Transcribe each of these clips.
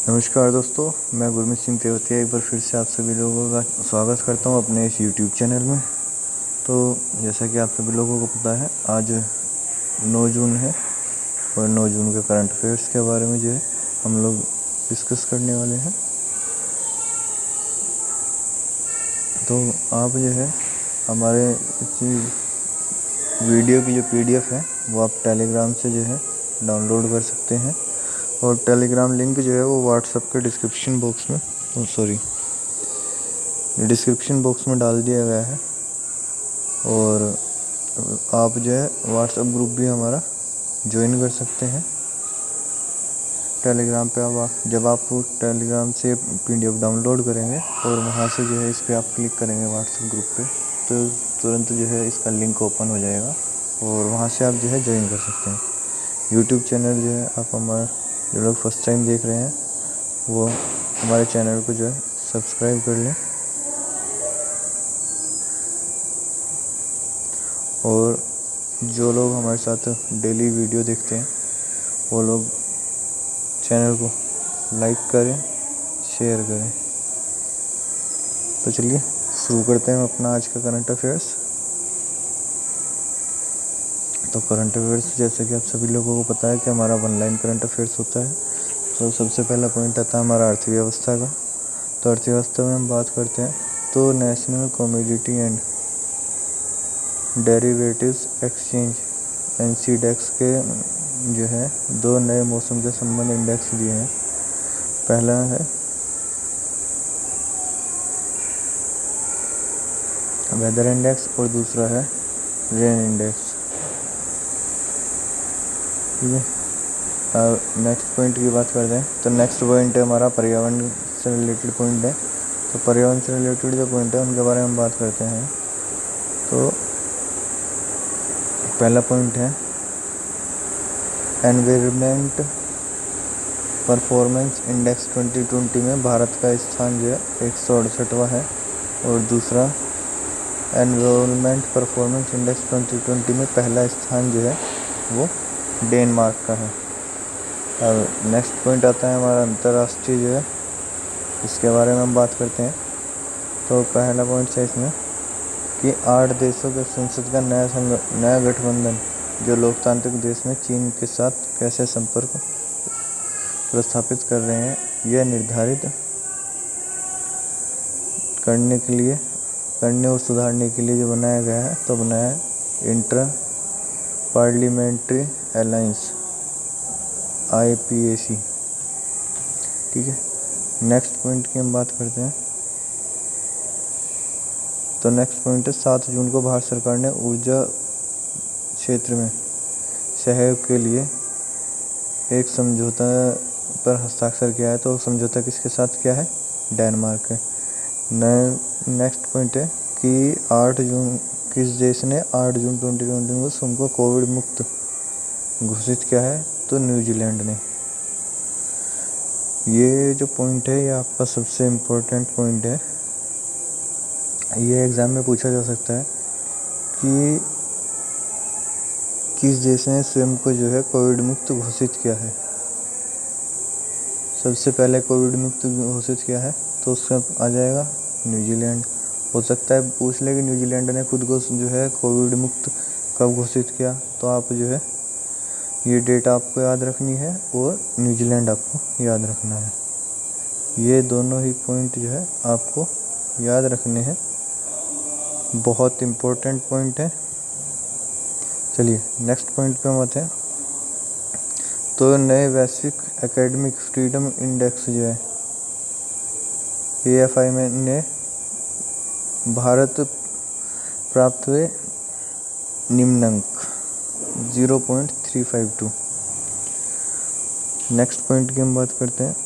नमस्कार दोस्तों, मैं गुरमीत सिंह तेवतिया एक बार फिर से आप सभी लोगों का स्वागत करता हूं अपने इस यूट्यूब चैनल में। तो जैसा कि आप सभी लोगों को पता है, आज 9 जून है और 9 जून के करंट अफेयर्स के बारे में जो है हम लोग डिस्कस करने वाले हैं। तो आप जो है हमारे वीडियो की जो PDF है वो आप टेलीग्राम से जो है डाउनलोड कर सकते हैं, और टेलीग्राम लिंक जो है वो व्हाट्सएप के डिस्क्रिप्शन बॉक्स में डाल दिया गया है। और आप जो है व्हाट्सएप ग्रुप भी हमारा ज्वाइन कर सकते हैं टेलीग्राम पे। अब जब आप टेलीग्राम से PDF डाउनलोड करेंगे और वहाँ से जो है इस पर आप क्लिक करेंगे व्हाट्सएप ग्रुप पे, तो तुरंत जो है इसका लिंक ओपन हो जाएगा और वहाँ से आप जो है ज्वाइन कर सकते हैं। यूट्यूब चैनल जो है आप हमारा जो लोग फर्स्ट टाइम देख रहे हैं वो हमारे चैनल को जो है सब्सक्राइब कर लें, और जो लोग हमारे साथ डेली वीडियो देखते हैं वो लोग चैनल को लाइक करें, शेयर करें। तो चलिए शुरू करते हैं अपना आज का करंट अफेयर्स। तो करंट अफेयर्स जैसे कि आप सभी लोगों को पता है कि हमारा ऑनलाइन करंट अफेयर्स होता है। तो सबसे पहला पॉइंट आता है हमारा अर्थव्यवस्था का। तो अर्थव्यवस्था में हम बात करते हैं तो national commodity and derivatives exchange NCDEX के जो है 2 नए मौसम के संबंध इंडेक्स दिए हैं। पहला है वेदर इंडेक्स और दूसरा है रेन इंडेक्स। ठीक है, नेक्स्ट पॉइंट की बात करते हैं। तो नेक्स्ट पॉइंट है हमारा पर्यावरण से रिलेटेड पॉइंट है। तो पर्यावरण से रिलेटेड जो पॉइंट है उनके बारे में बात करते हैं। तो पहला पॉइंट है एनवायरनमेंट परफॉर्मेंस इंडेक्स 2020 में भारत का स्थान जो है 168वां है, और दूसरा एनवायरनमेंट परफॉर्मेंस इंडेक्स 2020 में पहला स्थान जो है वो डेनमार्क का है। और नेक्स्ट पॉइंट आता है हमारा अंतर्राष्ट्रीय जो है, इसके बारे में हम बात करते हैं। तो पहला पॉइंट है इसमें कि 8 देशों के संसद का नया गठबंधन जो लोकतांत्रिक देश में चीन के साथ कैसे संपर्क प्रस्थापित कर रहे हैं, यह निर्धारित करने और सुधारने के लिए जो बनाया गया है, तो बनाया है इंटर पार्लियामेंट्री अलायंस IPAC। ठीक है, नेक्स्ट पॉइंट की हम बात करते हैं। तो नेक्स्ट पॉइंट है 7 जून को भारत सरकार ने ऊर्जा क्षेत्र में सहयोग के लिए एक समझौता पर हस्ताक्षर किया है। तो समझौता किसके साथ किया है? डेनमार्क है। नेक्स्ट पॉइंट है कि 8 जून किस देश ने 8 जून 2020 को स्वयं को कोविड मुक्त घोषित किया है? तो न्यूजीलैंड ने। ये जो पॉइंट है ये आपका सबसे इम्पोर्टेंट पॉइंट है। ये एग्ज़ाम में पूछा जा सकता है कि किस देश ने स्वयं को जो है कोविड मुक्त घोषित किया है। सबसे पहले कोविड मुक्त घोषित किया है तो उसका आ जाएगा न्यूजीलैंड। हो सकता है पूछ ले कि न्यूजीलैंड ने खुद को जो है कोविड मुक्त कब घोषित किया, तो आप जो है ये डेट आपको याद रखनी है और न्यूजीलैंड आपको याद रखना है। ये दोनों ही पॉइंट जो है आपको याद रखने हैं, बहुत इम्पोर्टेंट पॉइंट है। चलिए नेक्स्ट पॉइंट पे हम आते हैं। तो नए वैश्विक एकेडमिक फ्रीडम इंडेक्स जो है AFI में ने भारत प्राप्त हुए निम्नांक 0.352। नेक्स्ट पॉइंट की हम बात करते हैं।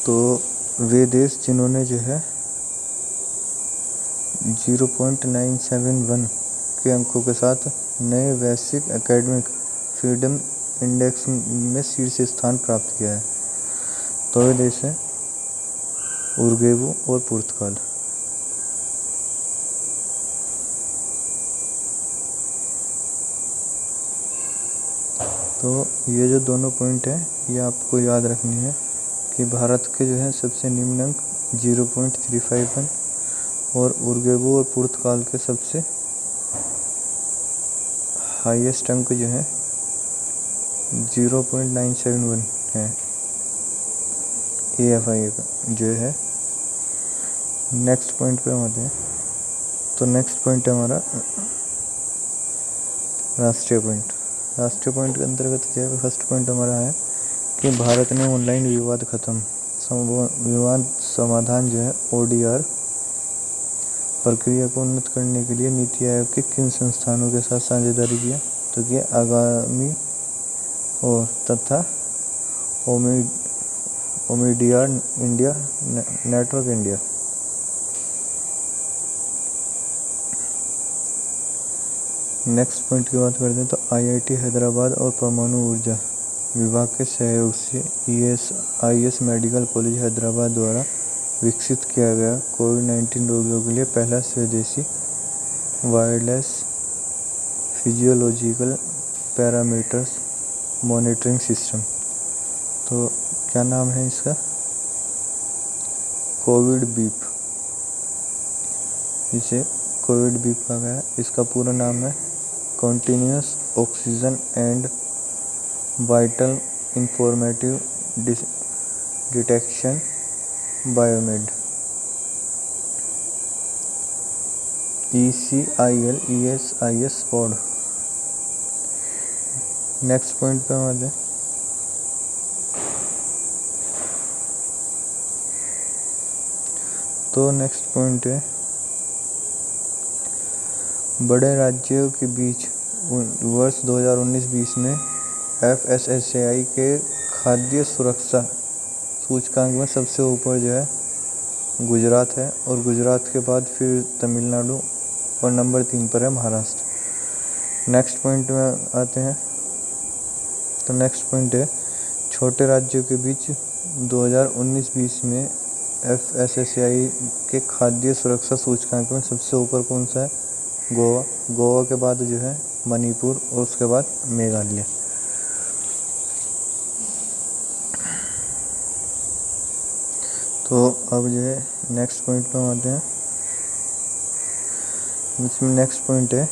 तो वे देश जिन्होंने जो है 0.971 के अंकों के साथ नए वैश्विक एकेडमिक फ्रीडम इंडेक्स में शीर्ष स्थान प्राप्त किया है, तो वे देश हैं उरुग्वे और पुर्तगाल। तो तो ये जो दोनों पॉइंट है ये आपको याद रखनी है कि भारत के जो है सबसे निम्न अंक 0.351 और उर्गेबो और पुर्तगाल के सबसे हाईएस्ट अंक जो है 0.971 है AFI का जो है। नेक्स्ट पॉइंट पे हम आते हैं। तो नेक्स्ट पॉइंट है हमारा राष्ट्रीय पॉइंट। राष्ट्रीय पॉइंट के अंतर्गत जो है फर्स्ट पॉइंट हमारा है कि भारत ने ऑनलाइन विवाद खत्म विवाद समाधान जो है ODR प्रक्रिया को उन्नत करने के लिए नीति आयोग के किन संस्थानों के साथ साझेदारी किया। तो कि आगामी और तथा Omidyar India network India. Next point की बात करते हैं तो IIT हैदराबाद और परमाणु ऊर्जा विभाग के सहयोग से ESIS मेडिकल कॉलेज हैदराबाद द्वारा विकसित किया गया कोविड-19 रोगियों के लिए पहला स्वदेशी wireless physiological parameters monitoring system. तो क्या नाम है इसका? COVID beep. इसे कोविड बीप कहा गया है। इसका पूरा नाम है continuous oxygen and vital informative detection biomed ECIL ESIS pod. Next point पे हम आते हैं। तो नेक्स्ट पॉइंट है बड़े राज्यों के बीच वर्ष 2019-20 में FSSAI के खाद्य सुरक्षा सूचकांक में सबसे ऊपर जो है गुजरात है और गुजरात के बाद फिर तमिलनाडु और नंबर 3 पर है महाराष्ट्र। नेक्स्ट पॉइंट में आते हैं। तो नेक्स्ट पॉइंट है छोटे राज्यों के बीच 2019-20 में FSSAI के खाद्य सुरक्षा सूचकांक में सबसे ऊपर कौन सा है? गोवा। गोवा के बाद जो है मणिपुर और उसके बाद मेघालय। तो अब जो है नेक्स्ट पॉइंट पे आते हैं। इसमें नेक्स्ट पॉइंट है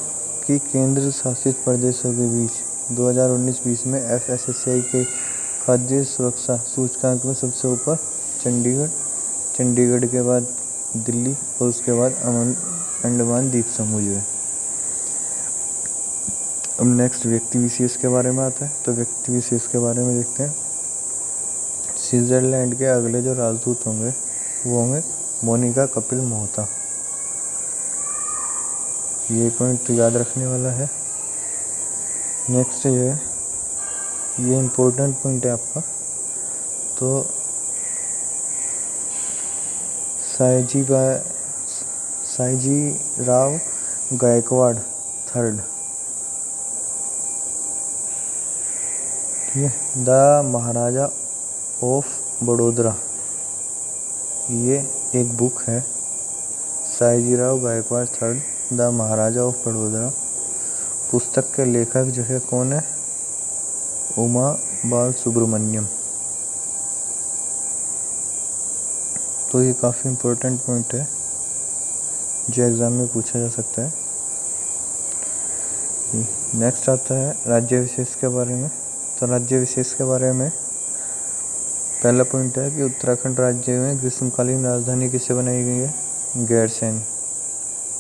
कि केंद्र शासित प्रदेशों के बीच 2019-20 में FSSAI के खाद्य सुरक्षा सूचकांक में सबसे ऊपर चंडीगढ़, चंडीगढ़ के बाद दिल्ली और उसके बाद अंडमान द्वीप समूह जो है। अब नेक्स्ट व्यक्ति विशेष के बारे में आता है। तो व्यक्ति विशेष के बारे में देखते हैं। स्विट्जरलैंड के अगले जो राजदूत होंगे वो होंगे मोनिका कपिल मोहता। ये पॉइंट याद रखने वाला है। नेक्स्ट जो है ये इम्पोर्टेंट पॉइंट है आपका। तो साईजी राव गायकवाड़ थर्ड, ठीक है, द महाराजा ऑफ बड़ोदरा। ये एक बुक है Sayaji Rao Gaikwad third the Maharaja of बड़ोदरा। पुस्तक के लेखक जो है कौन है? उमा बाल सुब्रमण्यम। तो ये काफ़ी इम्पोर्टेंट पॉइंट है जो एग्ज़ाम में पूछा जा सकता है। नेक्स्ट आता है राज्य विशेष के बारे में। तो राज्य विशेष के बारे में पहला पॉइंट है कि उत्तराखंड राज्य में ग्रीष्मकालीन राजधानी किससे बनाई गई है? गैरसैंण।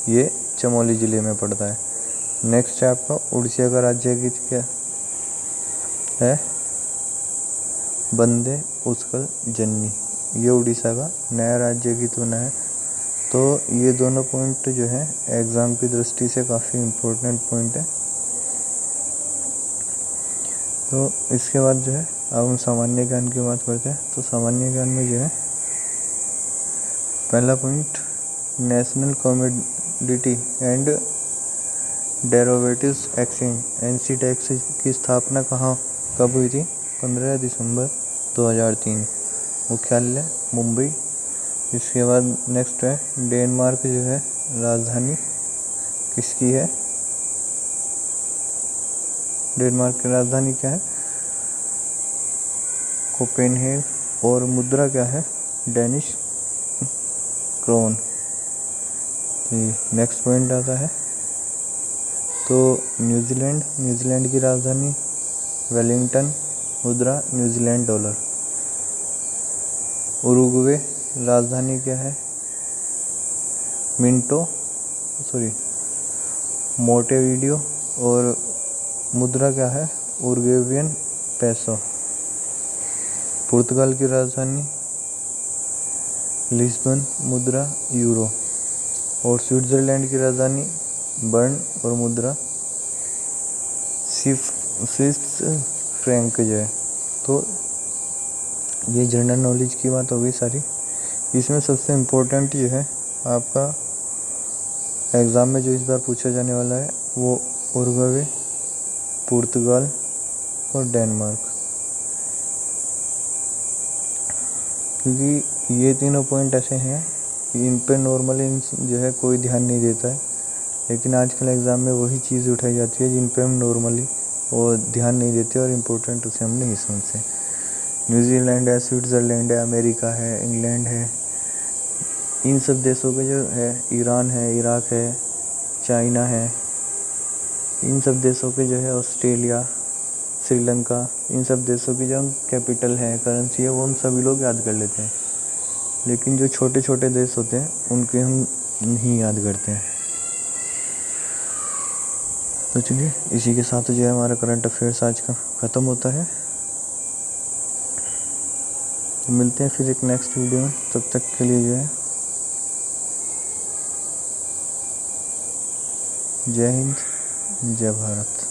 ये चमोली ज़िले में पड़ता है। नेक्स्ट है आपका उड़ीसा का राज्य गीत क्या है? वंदे उत्कल जननी। ये उड़ीसा का नया राज्य गीत बना है। तो ये दोनों पॉइंट जो है एग्ज़ाम की दृष्टि से काफ़ी इम्पोर्टेंट पॉइंट है। तो इसके बाद जो है अब हम सामान्य ज्ञान की बात करते हैं। तो सामान्य ज्ञान में जो है पहला point national commodity and derivatives exchange NCTEX की स्थापना कब हुई थी? 15 दिसंबर 2003। मुख्यालय मुंबई। इसके बाद नेक्स्ट है डेनमार्क जो है राजधानी किसकी है? डेनमार्क की राजधानी क्या है? कोपेनहेग, और मुद्रा क्या है, डेनिश क्रोन। नेक्स्ट पॉइंट आता है तो न्यूजीलैंड की राजधानी वेलिंगटन, मुद्रा न्यूजीलैंड डॉलर। उरुग्वे राजधानी क्या है, मोंटेवीडियो, और मुद्रा क्या है, उरुग्वेवियन पेसो। पुर्तगाल की राजधानी लिस्बन, मुद्रा यूरो। और स्विट्जरलैंड की राजधानी बर्न और मुद्रा स्विस फ्रैंक जो है। तो ये जनरल नॉलेज की बात हो गई सारी। इसमें सबसे इम्पोर्टेंट ये है आपका एग्ज़ाम में जो इस बार पूछा जाने वाला है वो उरुग्वे, पुर्तगाल और डेनमार्क, क्योंकि ये तीनों पॉइंट ऐसे हैं कि इन पे नॉर्मली जो है कोई ध्यान नहीं देता है, लेकिन आजकल एग्ज़ाम में वही चीज़ उठाई जाती है जिन पे हम नॉर्मली वो ध्यान नहीं देते और इम्पोर्टेंट उसे हम नहीं समझते। न्यूजीलैंड है, स्विट्ज़रलैंड है, अमेरिका है, इंग्लैंड है, इन सब देशों के जो है, ईरान है, इराक है, चाइना है, इन सब देशों के जो है, ऑस्ट्रेलिया, श्रीलंका, इन सब देशों की जो कैपिटल है, करेंसी है, वो हम सभी लोग याद कर लेते हैं, लेकिन जो छोटे छोटे देश होते हैं उनके हम नहीं याद करते हैं। तो चलिए इसी के साथ जो है हमारा करंट अफेयर्स आज का ख़त्म होता है। मिलते हैं फिर एक नेक्स्ट वीडियो में, तब तक के लिए जो है जय हिंद, जय भारत।